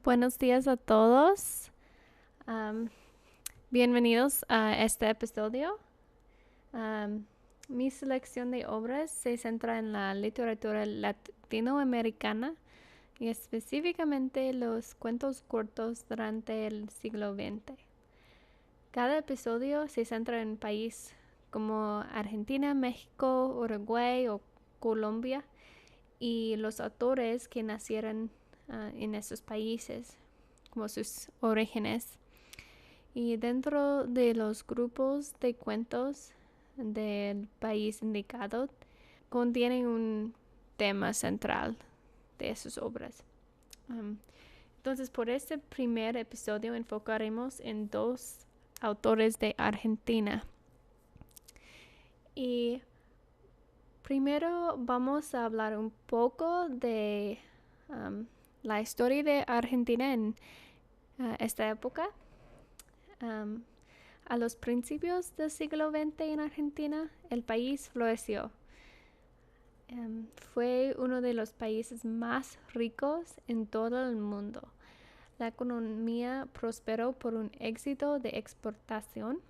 Buenos días a todos. Am, Bienvenidos a este episodio. Am, Mi selección de obras se centra en la literatura latinoamericana y específicamente los cuentos cortos durante el siglo XX. Cada episodio se centra en un país como Argentina, México, Uruguay o Colombia y los autores que nacieron en esos países, como sus orígenes. Y dentro de los grupos de cuentos del país indicado, contienen un tema central de sus obras. Entonces, por este primer episodio enfocaremos en dos autores de Argentina. Y primero vamos a hablar un poco de la historia de Argentina en esta época. A los principios del siglo XX en Argentina, el país floreció. Fue uno de los países más ricos en todo el mundo. La economía prosperó por un éxito de exportación.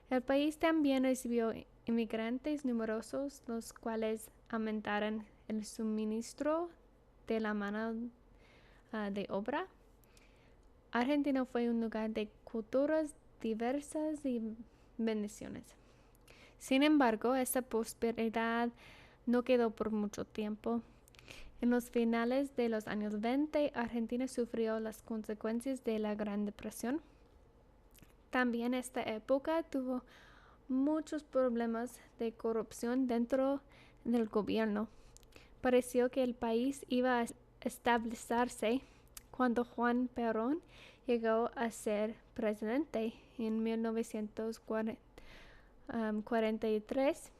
El país también recibió inmigrantes numerosos, los cuales aumentaron el suministro de la mano de obra. Argentina fue un lugar de culturas diversas y bendiciones. Sin embargo, esta prosperidad no quedó por mucho tiempo. En los finales de los años 20, Argentina sufrió las consecuencias de la Gran Depresión. También esta época tuvo muchos problemas de corrupción dentro del gobierno. Pareció que el país iba a estabilizarse cuando Juan Perón llegó a ser presidente en 1943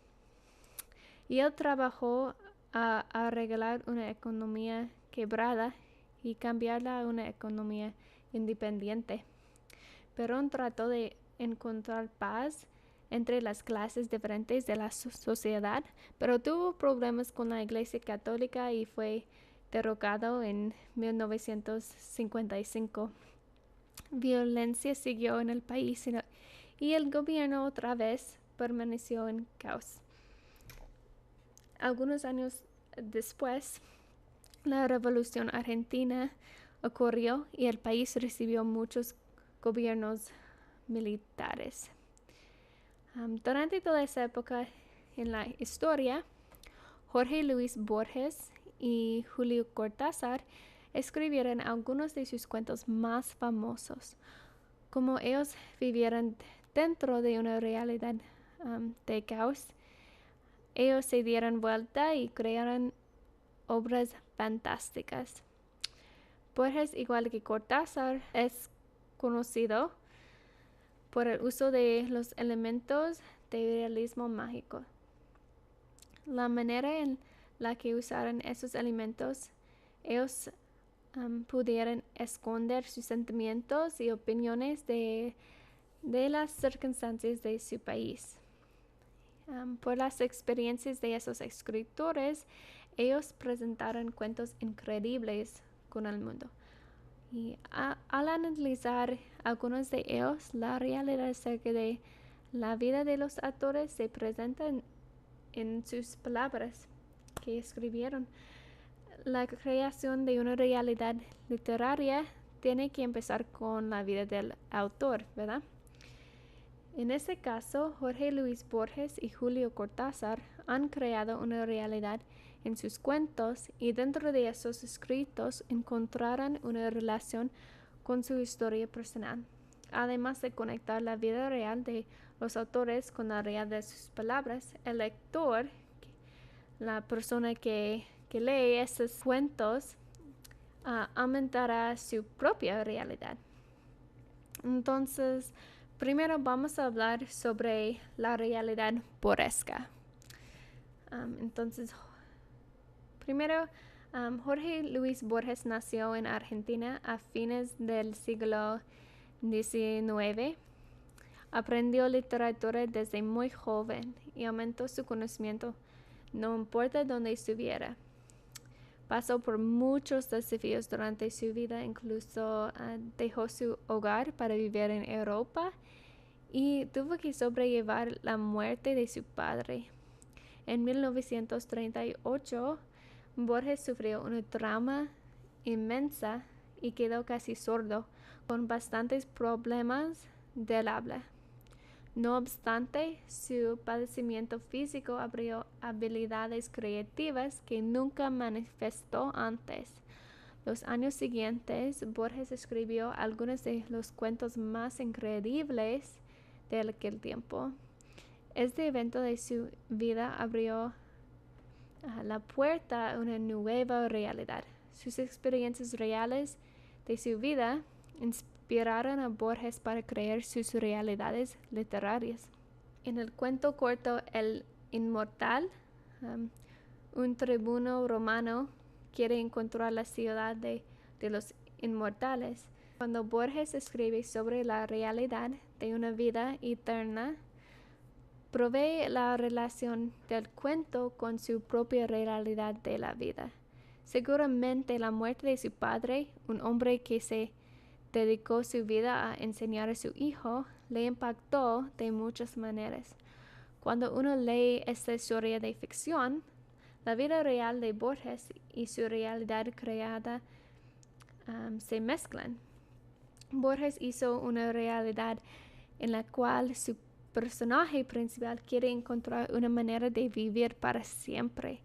y él trabajó a arreglar una economía quebrada y cambiarla a una economía independiente. Perón trató de encontrar paz entre las clases diferentes de la sociedad, pero tuvo problemas con la Iglesia Católica y fue derrocado en 1955. Violencia siguió en el país y el gobierno otra vez permaneció en caos. Algunos años después, la Revolución Argentina ocurrió y el país recibió muchos gobiernos militares. Durante toda esa época en la historia, Jorge Luis Borges y Julio Cortázar escribieron algunos de sus cuentos más famosos. Como ellos vivieron dentro de una realidad de caos, ellos se dieron vuelta y crearon obras fantásticas. Borges, igual que Cortázar, es conocido por el uso de los elementos de realismo mágico. La manera en la que usaron esos elementos, ellos pudieron esconder sus sentimientos y opiniones de las circunstancias de su país. Por las experiencias de esos escritores, ellos presentaron cuentos increíbles con el mundo. Y al analizar algunos de ellos, la realidad acerca de la vida de los autores se presenta en sus palabras que escribieron. La creación de una realidad literaria tiene que empezar con la vida del autor, ¿verdad? En este caso, Jorge Luis Borges y Julio Cortázar han creado una realidad en sus cuentos y dentro de esos escritos encontrarán una relación con su historia personal, además de conectar la vida real de los autores con la realidad de sus palabras. El lector, la persona que lee esos cuentos, aumentará su propia realidad. Entonces, primero vamos a hablar sobre la realidad borgesca. Primero, Jorge Luis Borges nació en Argentina a fines del siglo XIX. Aprendió literatura desde muy joven y aumentó su conocimiento, no importa dónde estuviera. Pasó por muchos desafíos durante su vida, incluso dejó su hogar para vivir en Europa y tuvo que sobrellevar la muerte de su padre. En 1938, Borges sufrió un trauma inmensa y quedó casi sordo, con bastantes problemas del habla. No obstante, su padecimiento físico abrió habilidades creativas que nunca manifestó antes. Los años siguientes, Borges escribió algunos de los cuentos más increíbles de aquel tiempo. Este evento de su vida abrió la puerta a una nueva realidad. Sus experiencias reales de su vida inspiraron a Borges para crear sus realidades literarias. En el cuento corto El Inmortal, un tribuno romano quiere encontrar la ciudad de los inmortales. Cuando Borges escribe sobre la realidad de una vida eterna, provee la relación del cuento con su propia realidad de la vida. Seguramente la muerte de su padre, un hombre que se dedicó su vida a enseñar a su hijo, le impactó de muchas maneras. Cuando uno lee esta historia de ficción, la vida real de Borges y su realidad creada se mezclan. Borges hizo una realidad en la cual su personaje principal quiere encontrar una manera de vivir para siempre.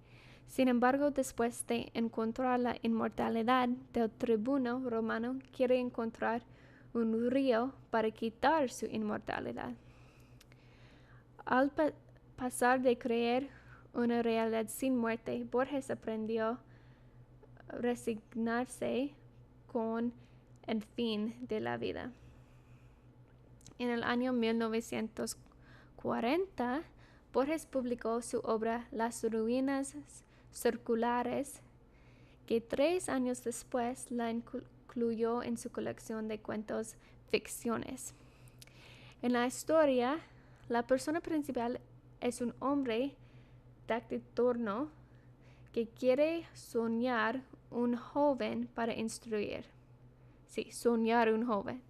Sin embargo, después de encontrar la inmortalidad del tribuno romano, quiere encontrar un río para quitar su inmortalidad. Al pasar de creer una realidad sin muerte, Borges aprendió a resignarse con el fin de la vida. En el año 1940, Borges publicó su obra Las ruinas circulares, que 3 años después la incluyó en su colección de cuentos ficciones. En la historia, la persona principal es un hombre taciturno que quiere soñar un joven para instruir. Sí, soñar un joven.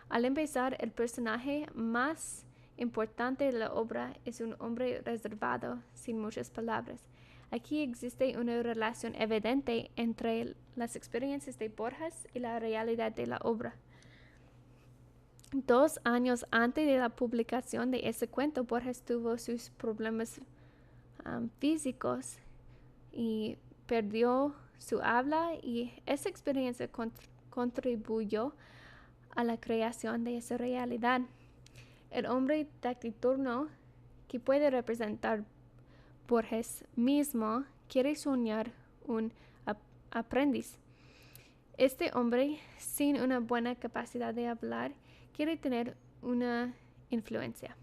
Al empezar, el personaje más importante de la obra es un hombre reservado, sin muchas palabras. Aquí existe una relación evidente entre las experiencias de Borges y la realidad de la obra. 2 años antes de la publicación de ese cuento, Borges tuvo sus problemas físicos y perdió su habla, y esa experiencia contribuyó a la creación de esa realidad. El hombre taciturno, que puede representar Borges mismo, quiere soñar un aprendiz. Este hombre, sin una buena capacidad de hablar, quiere tener una influencia.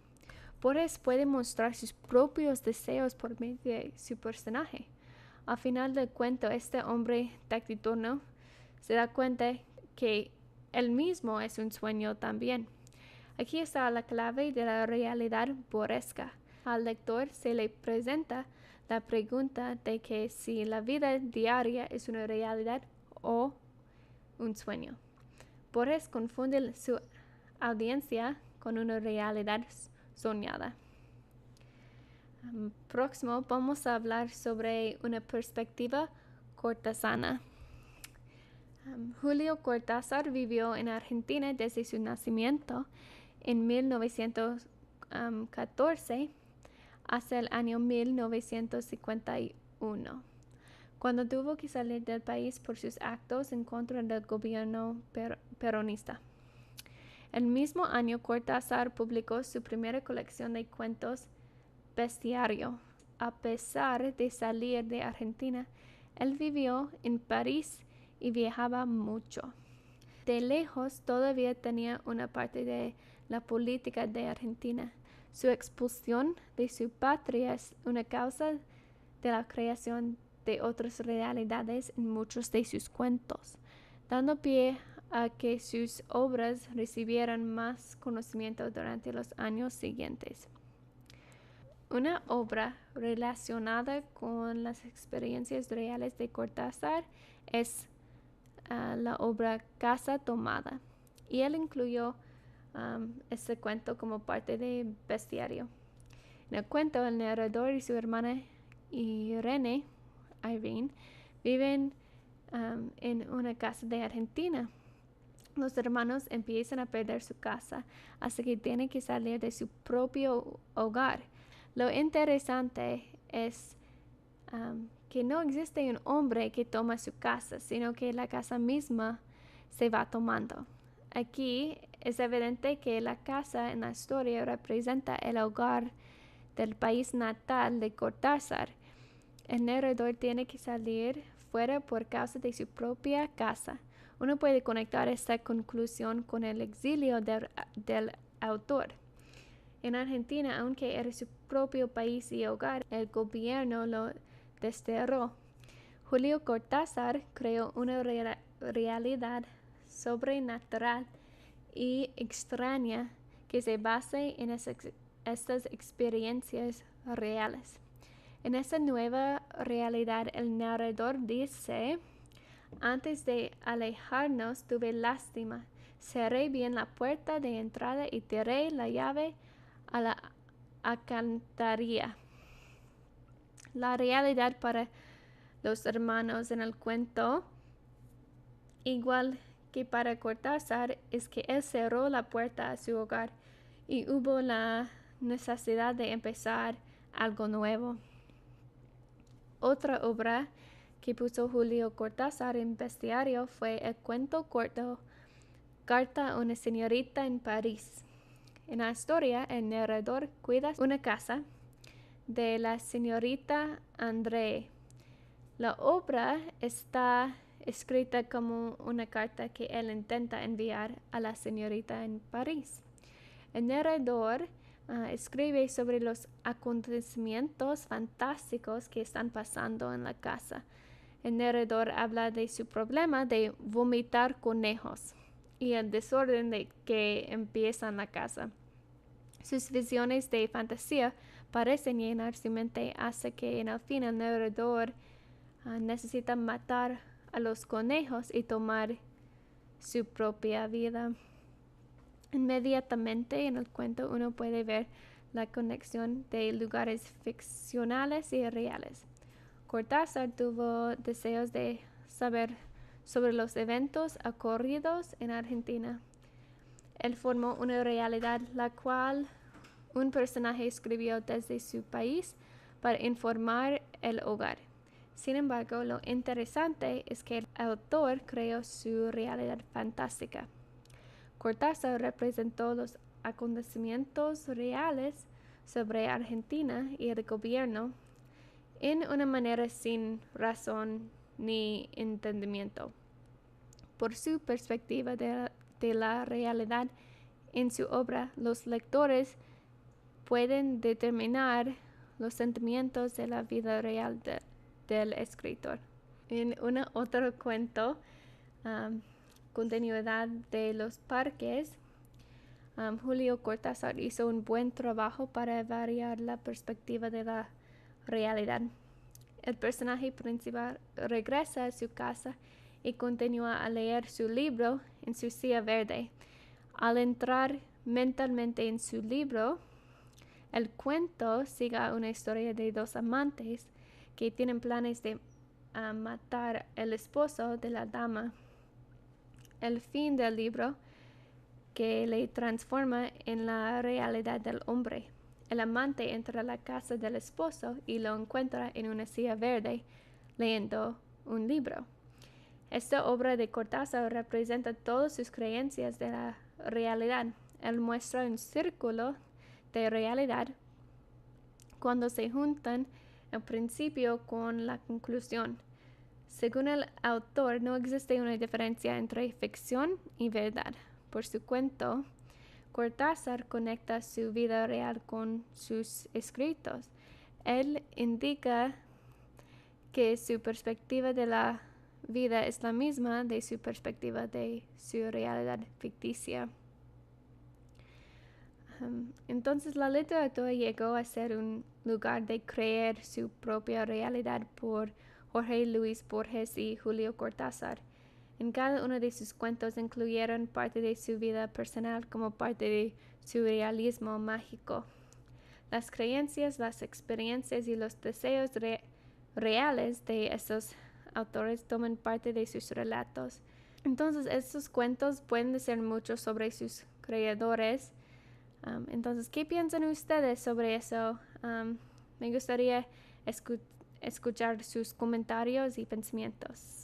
Borges puede mostrar sus propios deseos por medio de su personaje. Al final del cuento, este hombre taciturno se da cuenta que él mismo es un sueño también. Aquí está la clave de la realidad borgesca. Al lector se le presenta la pregunta de que si la vida diaria es una realidad o un sueño. Borges confunde su audiencia con una realidad soñada. Próximo vamos a hablar sobre una perspectiva cortesana. Julio Cortázar vivió en Argentina desde su nacimiento en 1914 hasta el año 1951, cuando tuvo que salir del país por sus actos en contra del gobierno peronista. El mismo año, Cortázar publicó su primera colección de cuentos, Bestiario. A pesar de salir de Argentina, él vivió en París y viajaba mucho. De lejos todavía tenía una parte de la política de Argentina. Su expulsión de su patria es una causa de la creación de otras realidades en muchos de sus cuentos, dando pie a que sus obras recibieran más conocimiento durante los años siguientes. Una obra relacionada con las experiencias reales de Cortázar es la obra Casa Tomada, y él incluyó este cuento como parte de Bestiario. En el cuento, el narrador y su hermana Irene viven en una casa de Argentina. Los hermanos empiezan a perder su casa, así que tienen que salir de su propio hogar. Lo interesante es que no existe un hombre que toma su casa, sino que la casa misma se va tomando. Aquí es evidente que la casa en la historia representa el hogar del país natal de Cortázar. El narrador tiene que salir fuera por causa de su propia casa. Uno puede conectar esta conclusión con el exilio del autor. En Argentina, aunque era su propio país y hogar, el gobierno lo desterró. Julio Cortázar creó una realidad sobrenatural y extraña que se basa en estas experiencias reales. En esta nueva realidad, el narrador dice: antes de alejarnos tuve lástima, cerré bien la puerta de entrada y tiré la llave a la alcantarilla. La realidad para los hermanos en el cuento, igual que para Cortázar, es que él cerró la puerta a su hogar y hubo la necesidad de empezar algo nuevo. Otra obra que puso Julio Cortázar en Bestiario fue el cuento corto Carta a una señorita en París. En la historia, el narrador cuida una casa de la señorita André. La obra está escrita como una carta que él intenta enviar a la señorita en París. El narrador escribe sobre los acontecimientos fantásticos que están pasando en la casa. El narrador habla de su problema de vomitar conejos y el desorden que empieza en la casa. Sus visiones de fantasía parecen llenar su mente hasta que en el fin el narrador necesita matar a los conejos y tomar su propia vida. Inmediatamente en el cuento uno puede ver la conexión de lugares ficcionales y reales. Cortázar tuvo deseos de saber sobre los eventos ocurridos en Argentina. Él formó una realidad la cual un personaje escribió desde su país para informar el hogar. Sin embargo, lo interesante es que el autor creó su realidad fantástica. Cortázar representó los acontecimientos reales sobre Argentina y el gobierno en una manera sin razón ni entendimiento. Por su perspectiva de la realidad en su obra, los lectores pueden determinar los sentimientos de la vida real del escritor. En otro cuento, Continuidad de los parques, Julio Cortázar hizo un buen trabajo para variar la perspectiva de la realidad. El personaje principal regresa a su casa y continúa a leer su libro en su silla verde. Al entrar mentalmente en su libro, el cuento sigue una historia de dos amantes que tienen planes de matar al esposo de la dama. El fin del libro que le transforma en la realidad del hombre. El amante entra a la casa del esposo y lo encuentra en una silla verde leyendo un libro. Esta obra de Cortázar representa todas sus creencias de la realidad. Él muestra un círculo de realidad cuando se juntan el principio con la conclusión. Según el autor, no existe una diferencia entre ficción y verdad. Por su cuento, Cortázar conecta su vida real con sus escritos. Él indica que su perspectiva de la vida es la misma de su perspectiva de su realidad ficticia. Entonces la literatura llegó a ser un lugar de crear su propia realidad por Jorge Luis Borges y Julio Cortázar. En cada uno de sus cuentos incluyeron parte de su vida personal como parte de su realismo mágico. Las creencias, las experiencias y los deseos reales de esos autores toman parte de sus relatos. Entonces, estos cuentos pueden decir mucho sobre sus creadores. Entonces, ¿qué piensan ustedes sobre eso? Me gustaría escuchar sus comentarios y pensamientos.